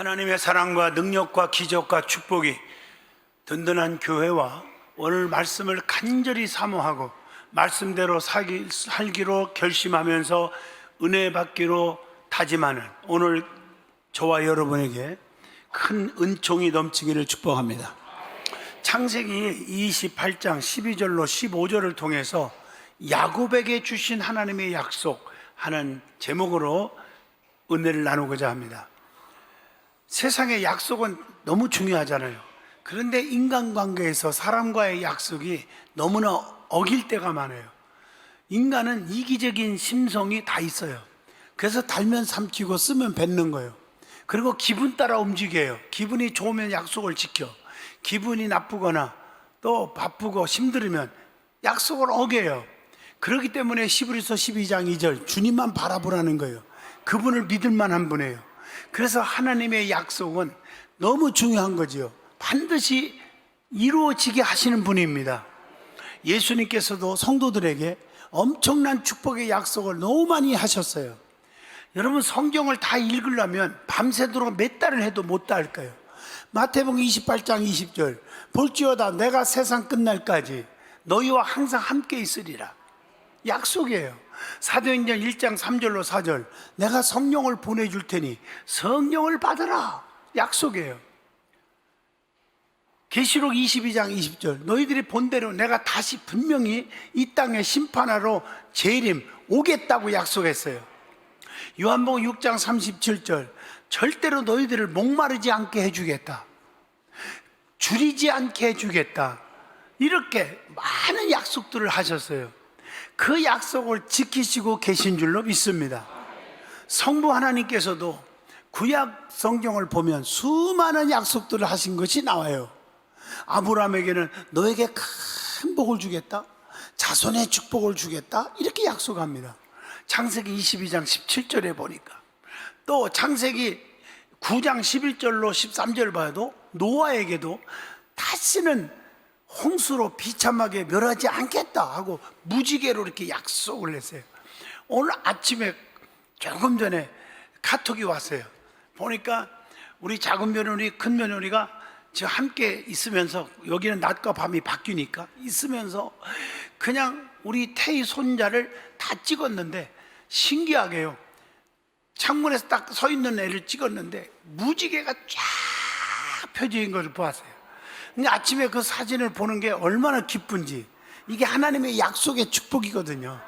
하나님의 사랑과 능력과 기적과 축복이 든든한 교회와 오늘 말씀을 간절히 사모하고 말씀대로 살기로 결심하면서 은혜 받기로 다짐하는 오늘 저와 여러분에게 큰 은총이 넘치기를 축복합니다. 창세기 28장 12절로 15절을 통해서 야곱에게 주신 하나님의 약속하는 제목으로 은혜를 나누고자 합니다. 세상의 약속은 너무 중요하잖아요. 그런데 인간관계에서 사람과의 약속이 너무나 어길 때가 많아요. 인간은 이기적인 심성이 다 있어요. 그래서 달면 삼키고 쓰면 뱉는 거예요. 그리고 기분 따라 움직여요. 기분이 좋으면 약속을 지켜, 기분이 나쁘거나 또 바쁘고 힘들으면 약속을 어겨요. 그렇기 때문에 히브리서 12장 2절 주님만 바라보라는 거예요. 그분을 믿을 만한 분이에요. 그래서 하나님의 약속은 너무 중요한 거지요. 반드시 이루어지게 하시는 분입니다. 예수님께서도 성도들에게 엄청난 축복의 약속을 너무 많이 하셨어요. 여러분, 성경을 다 읽으려면 밤새도록 몇 달을 해도 못 다 할 거예요. 마태복음 28장 20절 볼지어다 내가 세상 끝날까지 너희와 항상 함께 있으리라. 약속이에요. 사도행전 1장 3절로 4절 내가 성령을 보내줄 테니 성령을 받으라. 약속이에요. 계시록 22장 20절 너희들이 본대로 내가 다시 분명히 이 땅에 심판하러 재림 오겠다고 약속했어요. 요한복음 6장 37절 절대로 너희들을 목마르지 않게 해주겠다, 줄이지 않게 해주겠다, 이렇게 많은 약속들을 하셨어요. 그 약속을 지키시고 계신 줄로 믿습니다. 성부 하나님께서도 구약 성경을 보면 수많은 약속들을 하신 것이 나와요. 아브라함에게는 너에게 큰 복을 주겠다, 자손의 축복을 주겠다, 이렇게 약속합니다. 창세기 22장 17절에 보니까, 또 창세기 9장 11절로 13절 봐도 노아에게도 다시는 홍수로 비참하게 멸하지 않겠다 하고 무지개로 이렇게 약속을 했어요. 오늘 아침에 조금 전에 카톡이 왔어요. 보니까 우리 작은 며느리, 큰 며느리가 지금 함께 있으면서, 여기는 낮과 밤이 바뀌니까 있으면서 그냥 우리 태희 손자를 다 찍었는데, 신기하게요, 창문에서 딱 서 있는 애를 찍었는데 무지개가 쫙 펴져 있는 것을 보았어요. 근데 아침에 그 사진을 보는 게 얼마나 기쁜지, 이게 하나님의 약속의 축복이거든요.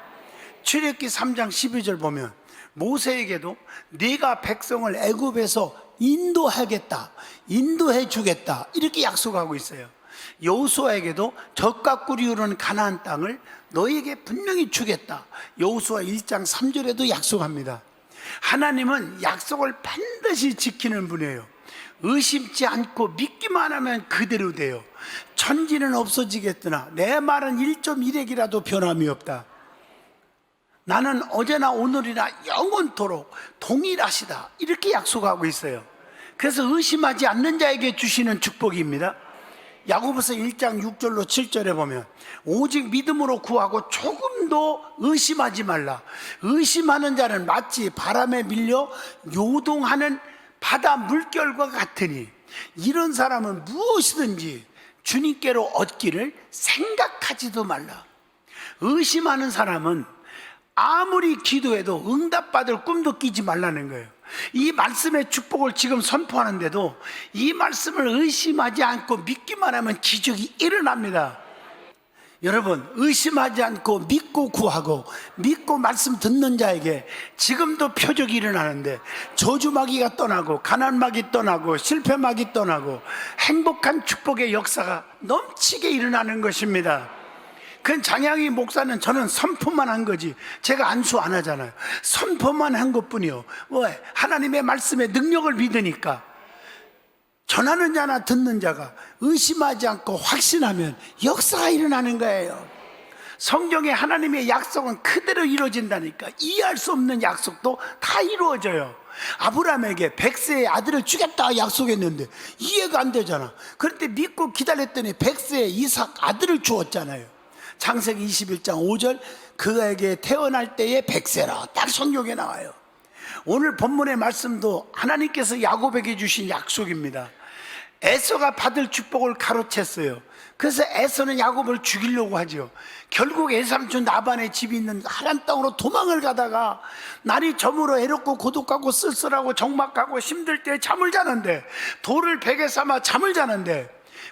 출애굽기 3장 12절 보면 모세에게도 네가 백성을 애굽에서 인도하겠다, 인도해 주겠다, 이렇게 약속하고 있어요. 여호수아에게도 젖과 꿀이 흐르는 가나안 땅을 너희에게 분명히 주겠다, 여호수아 1장 3절에도 약속합니다. 하나님은 약속을 반드시 지키는 분이에요. 의심치 않고 믿기만 하면 그대로 돼요. 천지는 없어지겠으나 내 말은 1.1핵이라도 변함이 없다. 나는 어제나 오늘이나 영원토록 동일하시다, 이렇게 약속하고 있어요. 그래서 의심하지 않는 자에게 주시는 축복입니다. 야고보서 1장 6절로 7절에 보면 오직 믿음으로 구하고 조금도 의심하지 말라. 의심하는 자는 마치 바람에 밀려 요동하는 바다 물결과 같으니 이런 사람은 무엇이든지 주님께로 얻기를 생각하지도 말라. 의심하는 사람은 아무리 기도해도 응답받을 꿈도 끼지 말라는 거예요. 이 말씀의 축복을 지금 선포하는데도 이 말씀을 의심하지 않고 믿기만 하면 기적이 일어납니다. 여러분, 의심하지 않고 믿고 구하고 믿고 말씀 듣는 자에게 지금도 표적이 일어나는데, 저주마귀가 떠나고 가난마귀 떠나고 실패마귀 떠나고 행복한 축복의 역사가 넘치게 일어나는 것입니다. 그 장양희 목사는 저는 선포만 한 거지 제가 안수 안 하잖아요. 선포만 한 것뿐이요. 왜? 하나님의 말씀의 능력을 믿으니까. 전하는 자나 듣는 자가 의심하지 않고 확신하면 역사가 일어나는 거예요. 성경에 하나님의 약속은 그대로 이루어진다니까. 이해할 수 없는 약속도 다 이루어져요. 아브라함에게 100세의 아들을 주겠다 약속했는데 이해가 안 되잖아. 그런데 믿고 기다렸더니 100세의 이삭 아들을 주었잖아요. 창세기 21장 5절 그에게 태어날 때에 100세라 딱 성경에 나와요. 오늘 본문의 말씀도 하나님께서 야곱에게 주신 약속입니다. 에서가 받을 축복을 가로챘어요. 그래서 에서는 야곱을 죽이려고 하죠. 결국 외삼촌 라반의 집이 있는 하란 땅으로 도망을 가다가 날이 저물어 애롭고 고독하고 쓸쓸하고 적막하고 힘들 때 잠을 자는데, 돌을 베개 삼아 잠을 자는데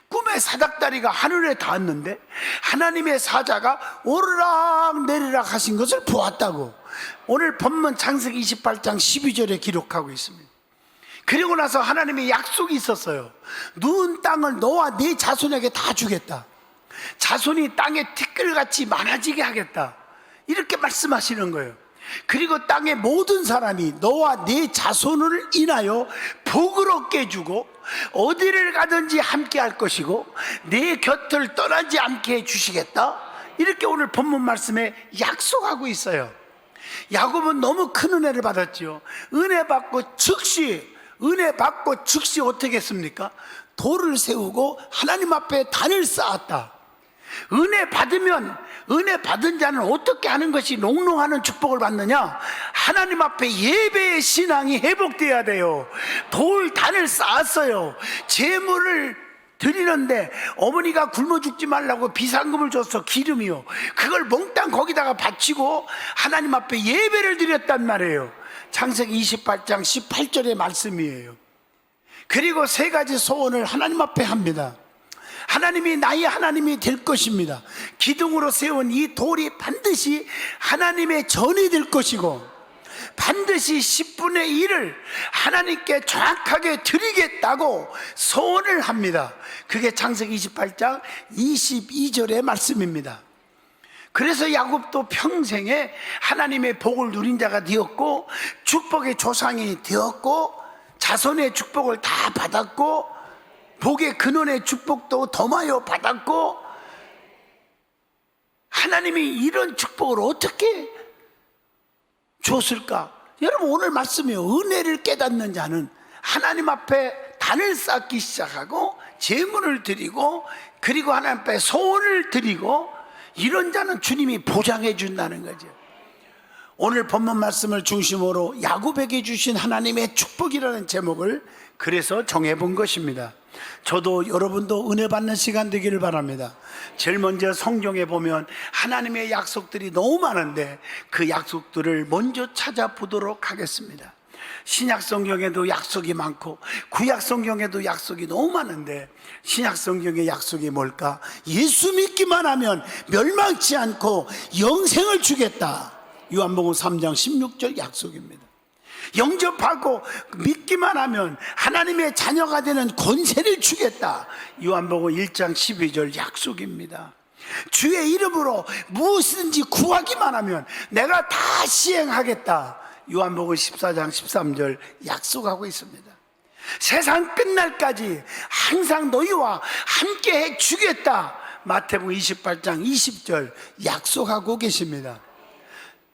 꿈에 사닥다리가 하늘에 닿았는데 하나님의 사자가 오르락 내리락 하신 것을 보았다고 오늘 본문 창세기 28장 12절에 기록하고 있습니다. 그리고 나서 하나님의 약속이 있었어요. 누운 땅을 너와 네 자손에게 다 주겠다. 자손이 땅에 티끌같이 많아지게 하겠다. 이렇게 말씀하시는 거예요. 그리고 땅의 모든 사람이 너와 네 자손을 인하여 복을 얻게 해주고 어디를 가든지 함께 할 것이고 내 곁을 떠나지 않게 해주시겠다. 이렇게 오늘 본문 말씀에 약속하고 있어요. 야곱은 너무 큰 은혜를 받았지요. 은혜 받고 즉시 어떻게 했습니까? 돌을 세우고 하나님 앞에 단을 쌓았다. 은혜 받은 자는 어떻게 하는 것이 농농하는 축복을 받느냐? 하나님 앞에 예배의 신앙이 회복돼야 돼요. 단을 쌓았어요. 제물을 드리는데 어머니가 굶어 죽지 말라고 비상금을 줬어. 기름이요. 그걸 몽땅 거기다가 바치고 하나님 앞에 예배를 드렸단 말이에요. 창세기 28장 18절의 말씀이에요. 그리고 세 가지 소원을 하나님 앞에 합니다. 하나님이 나의 하나님이 될 것입니다. 기둥으로 세운 이 돌이 반드시 하나님의 전이 될 것이고 반드시 10분의 1을 하나님께 정확하게 드리겠다고 소원을 합니다. 그게 창세기 28장 22절의 말씀입니다. 그래서 야곱도 평생에 하나님의 복을 누린 자가 되었고 축복의 조상이 되었고 자손의 축복을 다 받았고 복의 근원의 축복도 더마여 받았고, 하나님이 이런 축복을 어떻게 줬을까? 여러분 오늘 말씀이요. 은혜를 깨닫는 자는 하나님 앞에 단을 쌓기 시작하고 제물을 드리고 그리고 하나님 앞에 소원을 드리고 이런 자는 주님이 보장해 준다는 거죠. 오늘 본문 말씀을 중심으로 야곱에게 주신 하나님의 축복이라는 제목을 그래서 정해본 것입니다. 저도 여러분도 은혜 받는 시간 되기를 바랍니다. 제일 먼저 성경에 보면 하나님의 약속들이 너무 많은데 그 약속들을 먼저 찾아보도록 하겠습니다. 신약 성경에도 약속이 많고 구약 성경에도 약속이 너무 많은데 신약 성경의 약속이 뭘까? 예수 믿기만 하면 멸망치 않고 영생을 주겠다. 요한복음 3장 16절 약속입니다. 영접하고 믿기만 하면 하나님의 자녀가 되는 권세를 주겠다. 요한복음 1장 12절 약속입니다. 주의 이름으로 무엇이든지 구하기만 하면 내가 다 시행하겠다. 요한복음 14장 13절 약속하고 있습니다. 세상 끝날까지 항상 너희와 함께 해 주겠다. 마태복음 28장 20절 약속하고 계십니다.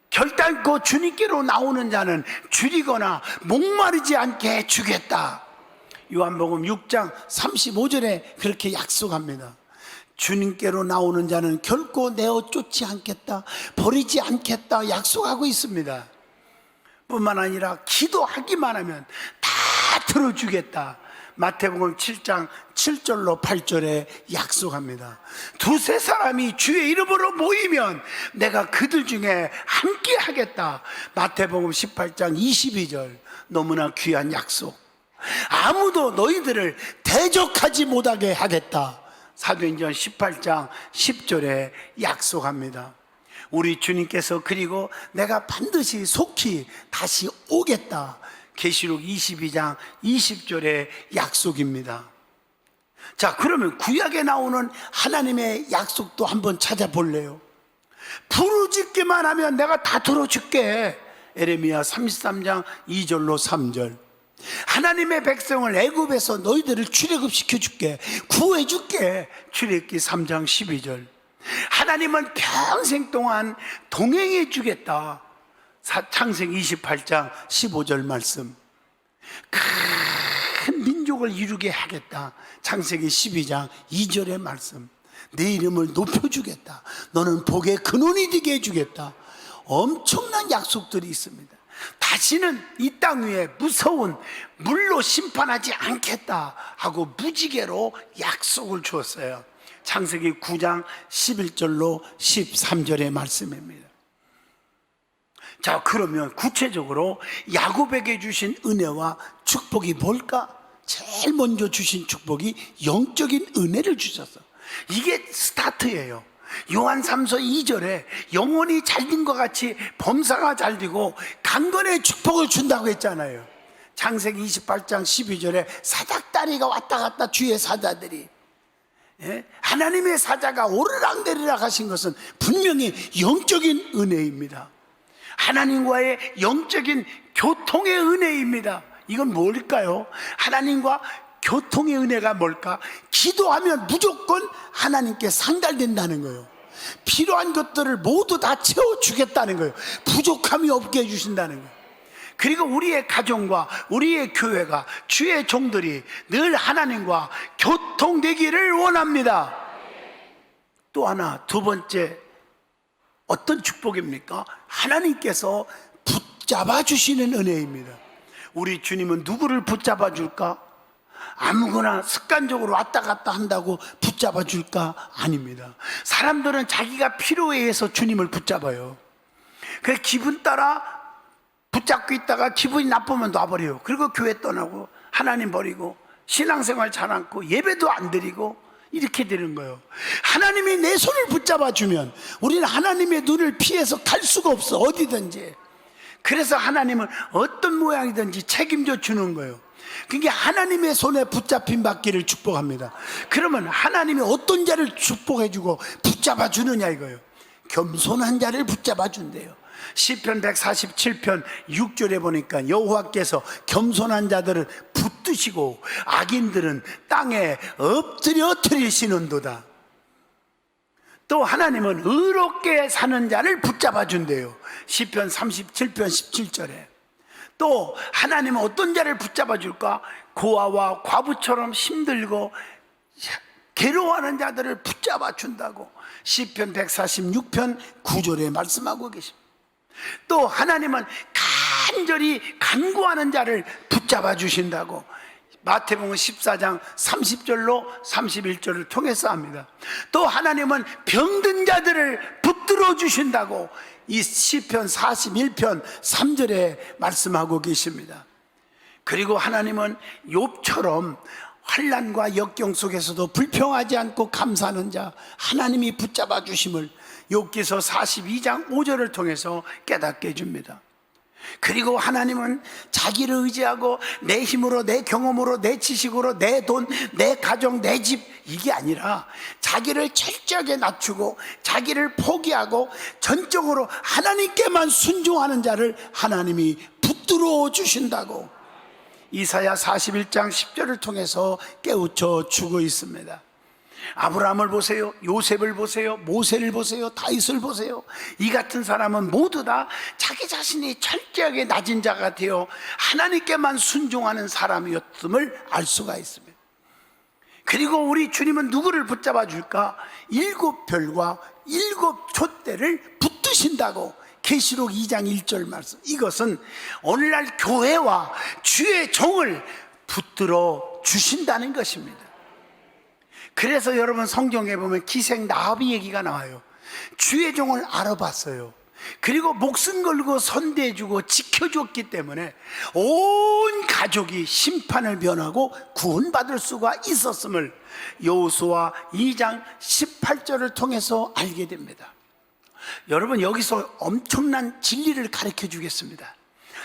결단코 주님께로 나오는 자는 줄이거나 목마르지 않게 해 주겠다. 요한복음 6장 35절에 그렇게 약속합니다. 주님께로 나오는 자는 결코 내어 쫓지 않겠다, 버리지 않겠다 약속하고 있습니다. 뿐만 아니라 기도하기만 하면 다 들어주겠다. 마태복음 7장 7절로 8절에 약속합니다. 두세 사람이 주의 이름으로 모이면 내가 그들 중에 함께 하겠다. 마태복음 18장 22절 너무나 귀한 약속. 아무도 너희들을 대적하지 못하게 하겠다. 사도행전 18장 10절에 약속합니다. 우리 주님께서 그리고 내가 반드시 속히 다시 오겠다. 계시록 22장 20절의 약속입니다. 자, 그러면 구약에 나오는 하나님의 약속도 한번 찾아볼래요? 부르짖기만 하면 내가 다 들어줄게. 에레미야 33장 2절로 3절. 하나님의 백성을 애굽에서 너희들을 출애굽시켜 줄게, 구해 줄게. 출애굽기 3장 12절. 하나님은 평생 동안 동행해 주겠다. 창세기 28장 15절 말씀. 큰 민족을 이루게 하겠다. 창세기 12장 2절의 말씀. 내 이름을 높여주겠다. 너는 복의 근원이 되게 해주겠다. 엄청난 약속들이 있습니다. 다시는 이 땅 위에 무서운 물로 심판하지 않겠다 하고 무지개로 약속을 주었어요. 창세기 9장 11절로 13절의 말씀입니다. 자, 그러면 구체적으로 야곱에게 주신 은혜와 축복이 뭘까? 제일 먼저 주신 축복이 영적인 은혜를 주셨어. 이게 스타트예요. 요한 3서 2절에 영혼이 잘된 것 같이 범사가 잘되고 강건의 축복을 준다고 했잖아요. 창세기 28장 12절에 사닥다리가 왔다 갔다 주의 사자들이, 하나님의 사자가 오르락내리락 하신 것은 분명히 영적인 은혜입니다. 하나님과의 영적인 교통의 은혜입니다. 이건 뭘까요? 하나님과 교통의 은혜가 뭘까? 기도하면 무조건 하나님께 상달된다는 거예요. 필요한 것들을 모두 다 채워주겠다는 거예요. 부족함이 없게 해주신다는 거예요. 그리고 우리의 가정과 우리의 교회가, 주의 종들이 늘 하나님과 교통되기를 원합니다. 또 하나, 두 번째, 어떤 축복입니까? 하나님께서 붙잡아 주시는 은혜입니다. 우리 주님은 누구를 붙잡아 줄까? 아무거나 습관적으로 왔다 갔다 한다고 붙잡아 줄까? 아닙니다. 사람들은 자기가 필요에 의해서 주님을 붙잡아요. 그래서 기분 따라 붙잡고 있다가 기분이 나쁘면 놔버려요. 그리고 교회 떠나고 하나님 버리고 신앙생활 잘 않고 예배도 안 드리고 이렇게 되는 거예요. 하나님이 내 손을 붙잡아 주면 우리는 하나님의 눈을 피해서 갈 수가 없어, 어디든지. 그래서 하나님은 어떤 모양이든지 책임져 주는 거예요. 그게 하나님의 손에 붙잡힌 받기를 축복합니다. 그러면 하나님이 어떤 자를 축복해 주고 붙잡아 주느냐 이거예요. 겸손한 자를 붙잡아 준대요. 시편 147편 6절에 보니까 여호와께서 겸손한 자들을 붙드시고 악인들은 땅에 엎드려 드리시는도다. 또 하나님은 의롭게 사는 자를 붙잡아 준대요. 시편 37편 17절에. 또 하나님은 어떤 자를 붙잡아 줄까? 고아와 과부처럼 힘들고 괴로워하는 자들을 붙잡아 준다고 시편 146편 9절에 말씀하고 계십니다. 또 하나님은 간절히 간구하는 자를 붙잡아 주신다고 마태복음 14장 30절로 31절을 통해서 합니다. 또 하나님은 병든 자들을 붙들어 주신다고 이 시편 41편 3절에 말씀하고 계십니다. 그리고 하나님은 욥처럼 환난과 역경 속에서도 불평하지 않고 감사하는 자 하나님이 붙잡아 주심을 욥기서 42장 5절을 통해서 깨닫게 해줍니다. 그리고 하나님은 자기를 의지하고 내 힘으로, 내 경험으로, 내 지식으로, 내 돈, 내 가정, 내 집 이게 아니라 자기를 철저하게 낮추고 자기를 포기하고 전적으로 하나님께만 순종하는 자를 하나님이 붙들어 주신다고 이사야 41장 10절을 통해서 깨우쳐 주고 있습니다. 아브라함을 보세요, 요셉을 보세요, 모세를 보세요, 다윗을 보세요. 이 같은 사람은 모두 다 자기 자신이 철저하게 낮은 자가 되어 하나님께만 순종하는 사람이었음을 알 수가 있습니다. 그리고 우리 주님은 누구를 붙잡아 줄까? 7별과 7촛대를 붙드신다고 계시록 2장 1절 말씀. 이것은 오늘날 교회와 주의 종을 붙들어 주신다는 것입니다. 그래서 여러분 성경에 보면 기생 나합이 얘기가 나와요. 주의 종을 알아봤어요. 그리고 목숨 걸고 선대해주고 지켜줬기 때문에 온 가족이 심판을 면하고 구원받을 수가 있었음을 여호수아 2장 18절을 통해서 알게 됩니다. 여러분 여기서 엄청난 진리를 가르쳐 주겠습니다.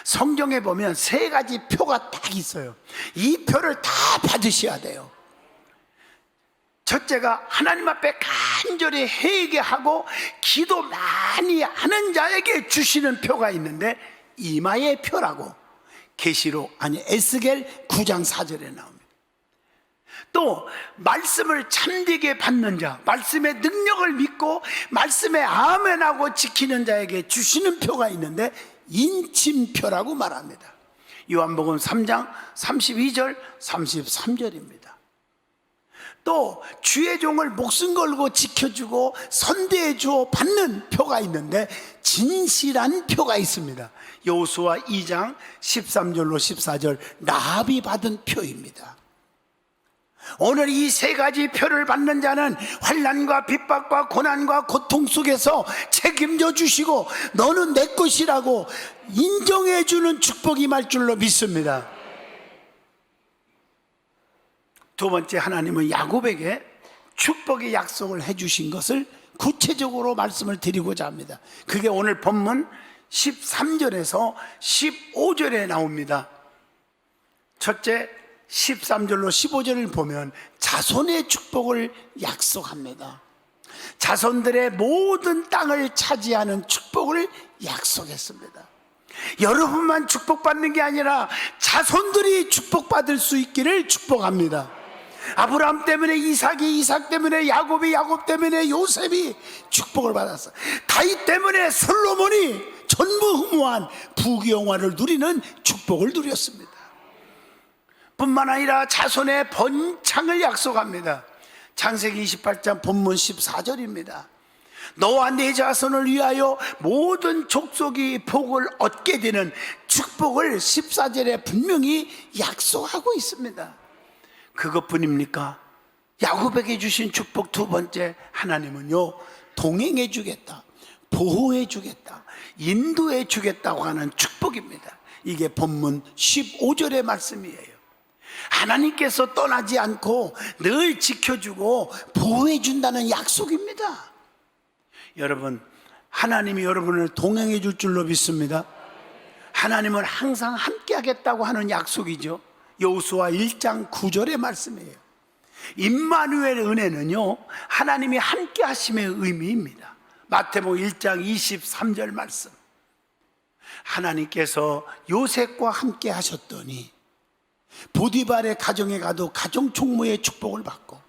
성경에 보면 3가지 표가 딱 있어요. 이 표를 다 받으셔야 돼요. 첫째가 하나님 앞에 간절히 회개하고 기도 많이 하는 자에게 주시는 표가 있는데 이마의 표라고 계시록 에스겔 9장 4절에 나옵니다. 또 말씀을 참되게 받는 자, 말씀의 능력을 믿고 말씀에 아멘하고 지키는 자에게 주시는 표가 있는데 인침표라고 말합니다. 요한복음 3장 32절 33절입니다. 또 주의 종을 목숨 걸고 지켜주고 선대해주어 받는 표가 있는데 진실한 표가 있습니다. 여호수아 2장 13절로 14절 라합이 받은 표입니다. 오늘 이 세 가지 표를 받는 자는 환난과 핍박과 고난과 고통 속에서 책임져 주시고 너는 내 것이라고 인정해 주는 축복이 임할 줄로 믿습니다. 두 번째, 하나님은 야곱에게 축복의 약속을 해 주신 것을 구체적으로 말씀을 드리고자 합니다. 그게 오늘 본문 13절에서 15절에 나옵니다. 첫째, 13절로 15절을 보면 자손의 축복을 약속합니다. 자손들의 모든 땅을 차지하는 축복을 약속했습니다. 여러분만 축복받는 게 아니라 자손들이 축복받을 수 있기를 축복합니다. 아브라함 때문에 이삭이, 이삭 때문에 야곱이, 야곱 때문에 요셉이 축복을 받았어. 다윗 때문에 솔로몬이 전무후무한 부귀영화를 누리는 축복을 누렸습니다. 뿐만 아니라 자손의 번창을 약속합니다. 창세기 28장 본문 14절입니다. 너와 네 자손을 위하여 모든 족속이 복을 얻게 되는 축복을 14절에 분명히 약속하고 있습니다. 그것뿐입니까? 야곱에게 주신 축복 두 번째, 하나님은요 동행해 주겠다, 보호해 주겠다, 인도해 주겠다고 하는 축복입니다. 이게 본문 15절의 말씀이에요. 하나님께서 떠나지 않고 늘 지켜주고 보호해 준다는 약속입니다. 여러분, 하나님이 여러분을 동행해 줄 줄로 믿습니다. 하나님은 항상 함께 하겠다고 하는 약속이죠. 여호수아 1장 9절의 말씀이에요. 임마누엘 은혜는요 하나님이 함께 하심의 의미입니다. 마태복음 1장 23절 말씀, 하나님께서 요셉과 함께 하셨더니 보디발의 가정에 가도 가정 총무의 축복을 받고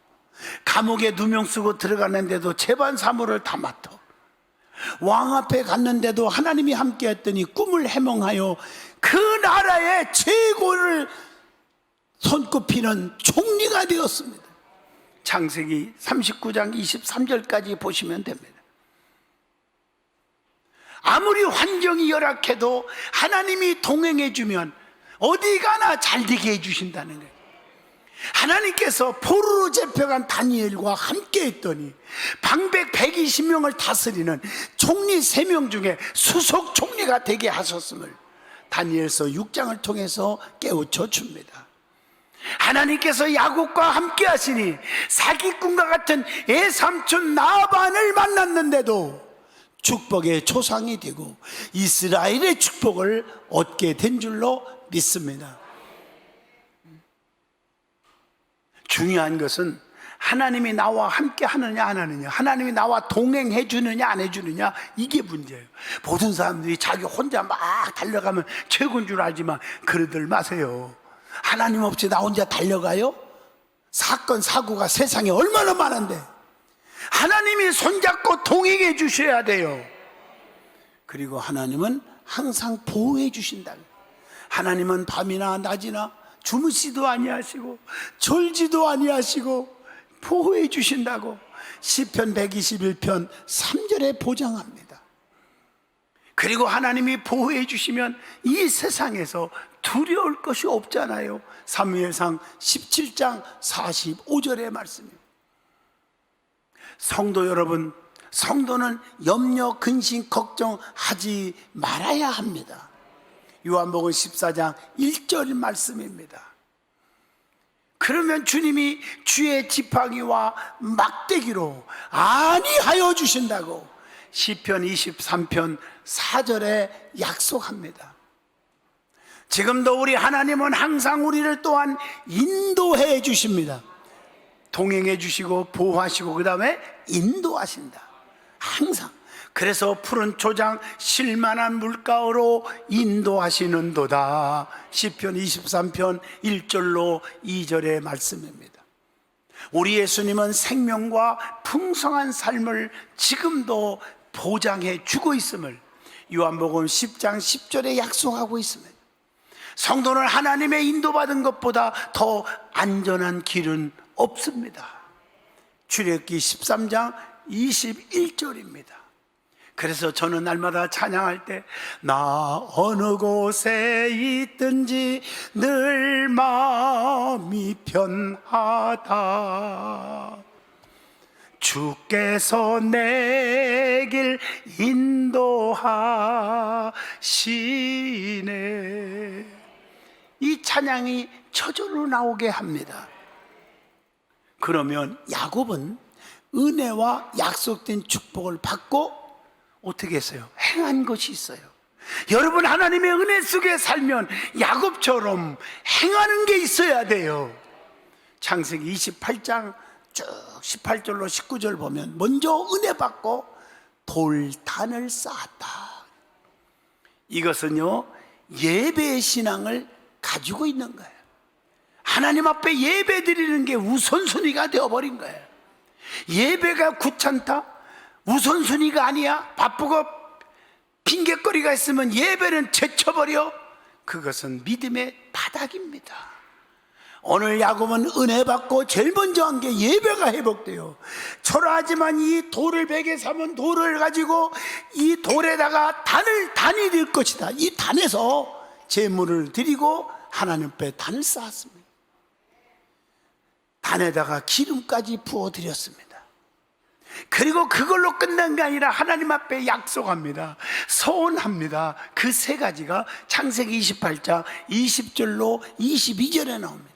감옥에 누명 쓰고 들어갔는데도 재반 사무를 다 맡아 왕 앞에 갔는데도 하나님이 함께 했더니 꿈을 해몽하여 그 나라의 최고를 손꼽히는 총리가 되었습니다. 창세기 39장 23절까지 보시면 됩니다. 아무리 환경이 열악해도 하나님이 동행해 주면 어디 가나 잘 되게 해주신다는 거예요. 하나님께서 포로로 잡혀간 다니엘과 함께 했더니 방백 120명을 다스리는 총리 3명 중에 수석 총리가 되게 하셨음을 다니엘서 6장을 통해서 깨우쳐 줍니다. 하나님께서 야곱과 함께 하시니 사기꾼과 같은 애삼촌 나반을 만났는데도 축복의 초상이 되고 이스라엘의 축복을 얻게 된 줄로 믿습니다. 중요한 것은 하나님이 나와 함께 하느냐 안 하느냐, 하나님이 나와 동행해 주느냐 안 해주느냐, 이게 문제예요. 모든 사람들이 자기 혼자 막 달려가면 최고인 줄 알지만 그러들 마세요. 하나님 없이 나 혼자 달려가요? 사건 사고가 세상에 얼마나 많은데 하나님이 손잡고 동행해 주셔야 돼요. 그리고 하나님은 항상 보호해 주신다. 하나님은 밤이나 낮이나 주무시도 아니하시고 졸지도 아니하시고 보호해 주신다고 시편 121편 3절에 보장합니다. 그리고 하나님이 보호해 주시면 이 세상에서 두려울 것이 없잖아요. 사무엘상 17장 45절의 말씀입니다. 성도 여러분, 성도는 염려, 근심, 걱정하지 말아야 합니다. 요한복음 14장 1절 말씀입니다. 그러면 주님이 주의 지팡이와 막대기로 안위하여 주신다고 시편 23편 4절에 약속합니다. 지금도 우리 하나님은 항상 우리를 또한 인도해 주십니다. 동행해 주시고 보호하시고 그 다음에 인도하신다. 항상. 그래서 푸른 초장 쉴만한 물가로 인도하시는도다. 시편 23편 1절로 2절의 말씀입니다. 우리 예수님은 생명과 풍성한 삶을 지금도 보장해 주고 있음을 요한복음 10장 10절에 약속하고 있습니다. 성도는 하나님의 인도받은 것보다 더 안전한 길은 없습니다. 출애굽기 13장 21절입니다. 그래서 저는 날마다 찬양할 때 나 어느 곳에 있든지 늘 마음이 편하다. 주께서 내 길 인도하시네. 이 찬양이 저절로 나오게 합니다. 그러면 야곱은 은혜와 약속된 축복을 받고 어떻게 했어요? 행한 것이 있어요. 여러분, 하나님의 은혜 속에 살면 야곱처럼 행하는 게 있어야 돼요. 창세기 28장 쭉 18절로 19절 보면 먼저 은혜 받고 돌단을 쌓았다. 이것은요, 예배의 신앙을 가지고 있는 거예요. 하나님 앞에 예배 드리는 게 우선순위가 되어버린 거예요. 예배가 귀찮다? 우선순위가 아니야? 바쁘고 핑계거리가 있으면 예배는 제쳐버려? 그것은 믿음의 바닥입니다. 오늘 야곱은 은혜 받고 제일 먼저 한 게 예배가 회복돼요. 초라하지만 이 돌을 베개 삼은 돌을 가지고 이 돌에다가 단이 될 것이다. 이 단에서 제물을 드리고 하나님 앞에 단을 쌓았습니다. 단에다가 기름까지 부어 드렸습니다. 그리고 그걸로 끝난 게 아니라 하나님 앞에 약속합니다. 서원합니다. 그 세 가지가 창세기 28장 20절로 22절에 나옵니다.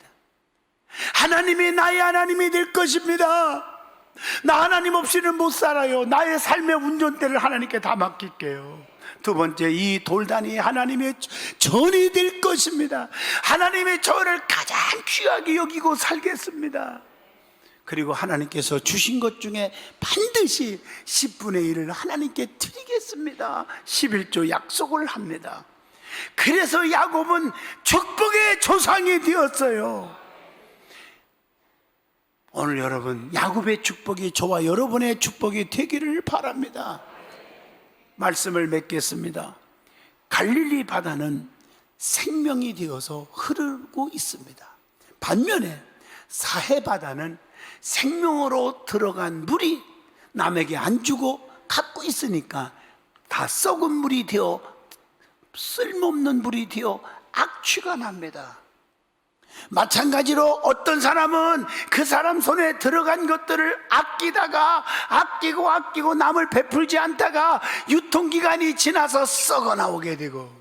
하나님이 나의 하나님이 될 것입니다. 나 하나님 없이는 못 살아요. 나의 삶의 운전대를 하나님께 다 맡길게요. 두 번째, 이 돌단이 하나님의 전이 될 것입니다. 하나님의 전을 가장 귀하게 여기고 살겠습니다. 그리고 하나님께서 주신 것 중에 반드시 10분의 1을 하나님께 드리겠습니다. 11조 약속을 합니다. 그래서 야곱은 축복의 조상이 되었어요. 오늘 여러분, 야곱의 축복이 저와 여러분의 축복이 되기를 바랍니다. 말씀을 맺겠습니다. 갈릴리 바다는 생명이 되어서 흐르고 있습니다. 반면에 사해 바다는 생명으로 들어간 물이 남에게 안 주고 갖고 있으니까 다 썩은 물이 되어 쓸모없는 물이 되어 악취가 납니다. 마찬가지로 어떤 사람은 그 사람 손에 들어간 것들을 아끼고 남을 베풀지 않다가 유통기간이 지나서 썩어 나오게 되고,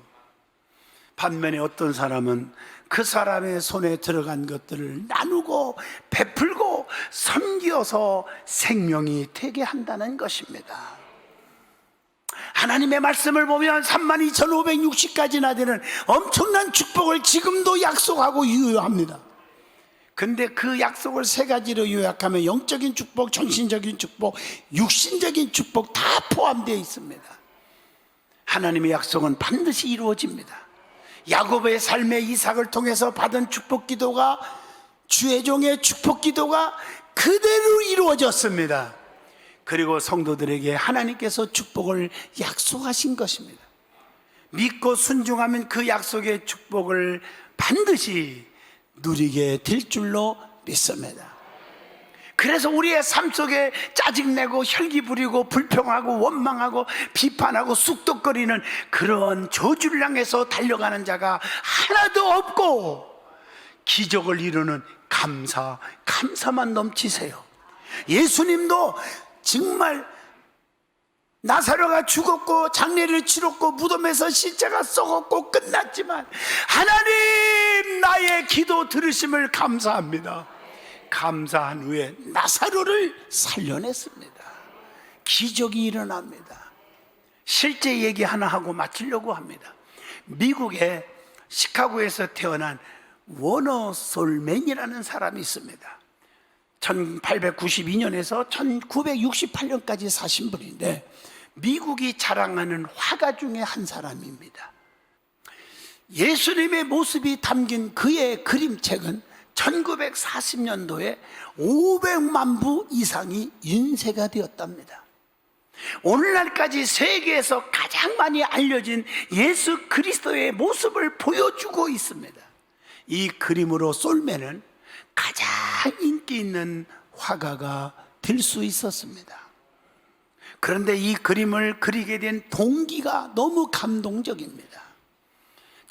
반면에 어떤 사람은 그 사람의 손에 들어간 것들을 나누고 베풀고 섬겨서 생명이 되게 한다는 것입니다. 하나님의 말씀을 보면 32,560가지나 되는 엄청난 축복을 지금도 약속하고 유효합니다. 근데 그 약속을 세 가지로 요약하면 영적인 축복, 정신적인 축복, 육신적인 축복 다 포함되어 있습니다. 하나님의 약속은 반드시 이루어집니다. 야곱의 삶의 이삭을 통해서 받은 축복 기도가, 주의 종의 축복 기도가 그대로 이루어졌습니다. 그리고 성도들에게 하나님께서 축복을 약속하신 것입니다. 믿고 순종하면 그 약속의 축복을 반드시 누리게 될 줄로 믿습니다. 그래서 우리의 삶 속에 짜증내고 혈기 부리고 불평하고 원망하고 비판하고 쑥덕거리는 그런 저주를 향해서 달려가는 자가 하나도 없고, 기적을 이루는 감사만 넘치세요. 예수님도 정말 나사로가 죽었고 장례를 치렀고 무덤에서 시체가 썩었고 끝났지만 하나님, 나의 기도 들으심을 감사합니다. 감사한 후에 나사로를 살려냈습니다. 기적이 일어납니다. 실제 얘기 하나 하고 마치려고 합니다. 미국의 시카고에서 태어난 워너 솔맨이라는 사람이 있습니다. 1892년에서 1968년까지 사신 분인데 미국이 자랑하는 화가 중에 한 사람입니다. 예수님의 모습이 담긴 그의 그림책은 1940년도에 500만 부 이상이 인쇄가 되었답니다. 오늘날까지 세계에서 가장 많이 알려진 예수 그리스도의 모습을 보여주고 있습니다. 이 그림으로 솔맨은 가장 인기 있는 화가가 될 수 있었습니다. 그런데 이 그림을 그리게 된 동기가 너무 감동적입니다.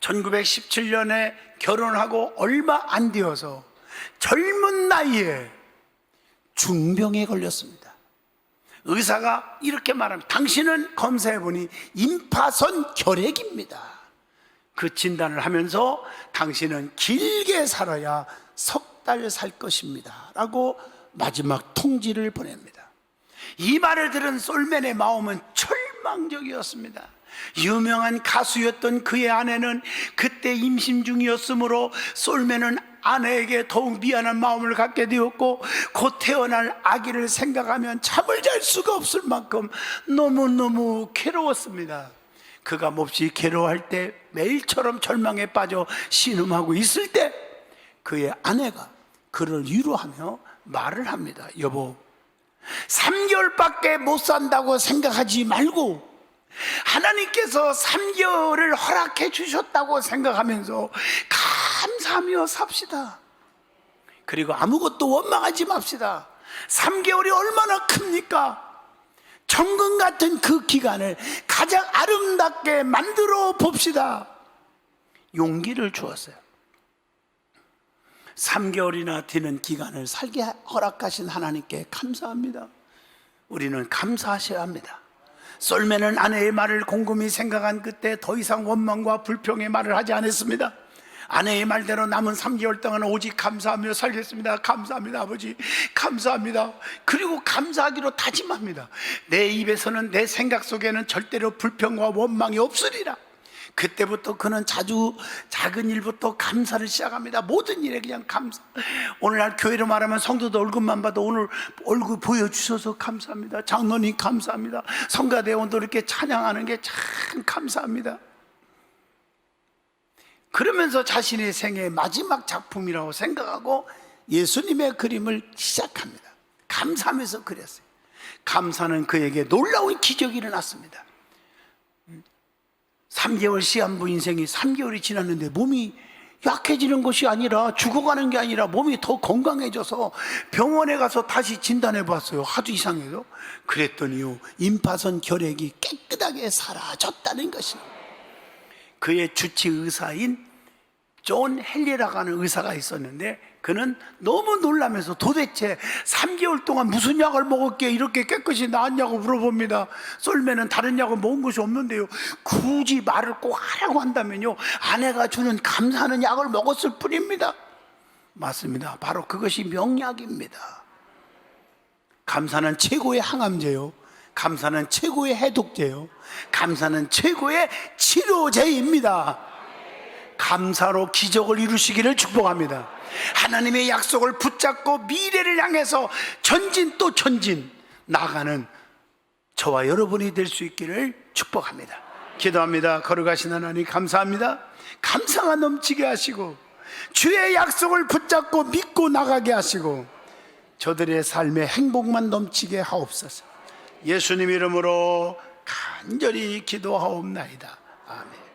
1917년에 결혼하고 얼마 안 되어서 젊은 나이에 중병에 걸렸습니다. 의사가 이렇게 말합니다. 당신은 검사해보니 임파선 결핵입니다. 그 진단을 하면서 당신은 길게 살아야 석 달 살 것입니다 라고 마지막 통지를 보냅니다. 이 말을 들은 솔맨의 마음은 절망적이었습니다. 유명한 가수였던 그의 아내는 그때 임신 중이었으므로 솔맨은 아내에게 더욱 미안한 마음을 갖게 되었고, 곧 태어날 아기를 생각하면 잠을 잘 수가 없을 만큼 너무너무 괴로웠습니다. 그가 몹시 괴로워할 때, 매일처럼 절망에 빠져 신음하고 있을 때 그의 아내가 그를 위로하며 말을 합니다. 여보, 3개월밖에 못 산다고 생각하지 말고 하나님께서 3개월을 허락해 주셨다고 생각하면서 감사하며 삽시다. 그리고 아무것도 원망하지 맙시다. 3개월이 얼마나 큽니까? 천금 같은 그 기간을 가장 아름답게 만들어 봅시다. 용기를 주었어요. 3개월이나 되는 기간을 살게 허락하신 하나님께 감사합니다. 우리는 감사하셔야 합니다. 솔맨은 아내의 말을 곰곰이 생각한 그때 더 이상 원망과 불평의 말을 하지 않았습니다. 아내의 말대로 남은 3개월 동안 오직 감사하며 살겠습니다. 감사합니다, 아버지. 감사합니다. 그리고 감사하기로 다짐합니다. 내 입에서는, 내 생각 속에는 절대로 불평과 원망이 없으리라. 그때부터 그는 자주 작은 일부터 감사를 시작합니다. 모든 일에 그냥 감사. 오늘날 교회로 말하면 성도들 얼굴만 봐도 오늘 얼굴 보여주셔서 감사합니다. 장로님 감사합니다. 성가대원도 이렇게 찬양하는 게 참 감사합니다. 그러면서 자신의 생애의 마지막 작품이라고 생각하고 예수님의 그림을 시작합니다. 감사하면서 그렸어요. 감사는 그에게 놀라운 기적이 일어났습니다. 3개월 시한부 인생이 3개월이 지났는데 몸이 약해지는 것이 아니라, 죽어가는 게 아니라 몸이 더 건강해져서 병원에 가서 다시 진단해 봤어요. 하도 이상해서. 그랬더니요, 임파선 결핵이 깨끗하게 사라졌다는 것입니다. 그의 주치 의사인 존 헨리라고 하는 의사가 있었는데, 그는 너무 놀라면서 도대체 3개월 동안 무슨 약을 먹었기에 이렇게 깨끗이 나았냐고 물어봅니다. 솔맨은 다른 약을 먹은 것이 없는데요, 굳이 말을 꼭 하라고 한다면요, 아내가 주는 감사하는 약을 먹었을 뿐입니다. 맞습니다. 바로 그것이 명약입니다. 감사는 최고의 항암제요, 감사는 최고의 해독제요, 감사는 최고의 치료제입니다. 감사로 기적을 이루시기를 축복합니다. 하나님의 약속을 붙잡고 미래를 향해서 전진 또 전진 나아가는 저와 여러분이 될 수 있기를 축복합니다. 기도합니다. 거룩하신 하나님 감사합니다. 감사가 넘치게 하시고 주의 약속을 붙잡고 믿고 나가게 하시고 저들의 삶에 행복만 넘치게 하옵소서. 예수님 이름으로 간절히 기도하옵나이다. 아멘.